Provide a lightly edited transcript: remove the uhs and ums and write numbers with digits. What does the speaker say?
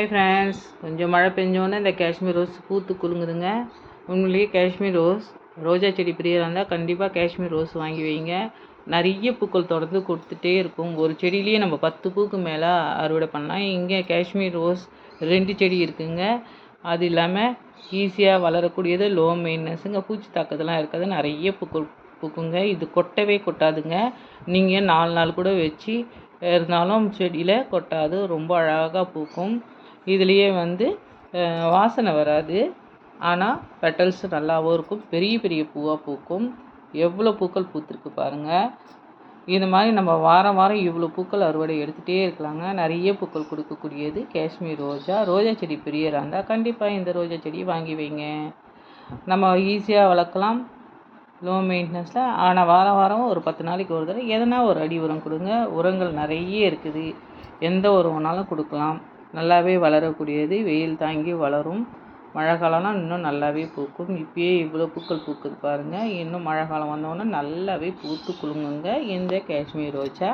Hi friends, கொஞ்சம் மழை பெஞ்சோன்னே இந்த காஷ்மீர் ரோஸ் பூத்து குலுங்குதுங்க. உண்மையிலேயே காஷ்மீர் ரோஜா செடி பிரியராக இருந்தால் கண்டிப்பாக காஷ்மீர் ரோஸ் வாங்கி வைங்க. நிறைய பூக்கள் தொடர்ந்து கொடுத்துட்டே இருக்கும். ஒரு செடியிலேயே நம்ம 10 பூக்கு மேலே அறுவடை பண்ணலாம். இங்கே காஷ்மீர் ரோஸ் 2 செடி இருக்குங்க. அது இல்லாமல் ஈஸியாக வளரக்கூடியது, லோ மெயின்டெனன்ஸுங்க, பூச்சி தாக்குதலாம் இருக்காது, நிறைய பூக்கள் பூக்குங்க. இது கொட்டவே கொட்டாதுங்க. நீங்கள் 4 நாள் கூட வச்சு இருந்தாலும் செடியில் கொட்டாது, ரொம்ப அழகாக பூக்கும். இதுலேயே வாசனை வராது, ஆனால் பெட்டல்ஸ் நல்லாவும் இருக்கும். பெரிய பெரிய பூவாக பூக்கும். எவ்வளோ பூக்கள் பூத்துருக்கு பாருங்கள். இது மாதிரி நம்ம வாரம் வாரம் இவ்வளோ பூக்கள் அறுவடை எடுத்துகிட்டே இருக்கலாங்க. நிறைய பூக்கள் கொடுக்கக்கூடியது காஷ்மீர் ரோஜா செடி பிரியராக இருந்தால் கண்டிப்பாக இந்த ரோஜா செடி வாங்கி வைங்க. நம்ம ஈஸியாக வளர்க்கலாம், லோ மெயின்டெனன்ஸில். ஆனால் வாரம் வாரம் ஒரு 10 நாளைக்கு ஒரு தடவை எதனா ஒரு அடி உரம் கொடுங்க. உரங்கள் நிறைய இருக்குது, எந்த ஒரு வேணாலும் கொடுக்கலாம். நல்லாவே வளரக்கூடியது, வெயில் தாங்கி வளரும். மழை காலம்லாம் இன்னும் நல்லாவே பூக்கும். இப்பயே இவ்வளோ பூக்கள் பூக்குது பாருங்கள். இன்னும் மழை காலம் வந்தோடனே நல்லாவே பூத்து குலுங்குங்க இந்த காஷ்மீர் ரோஜா.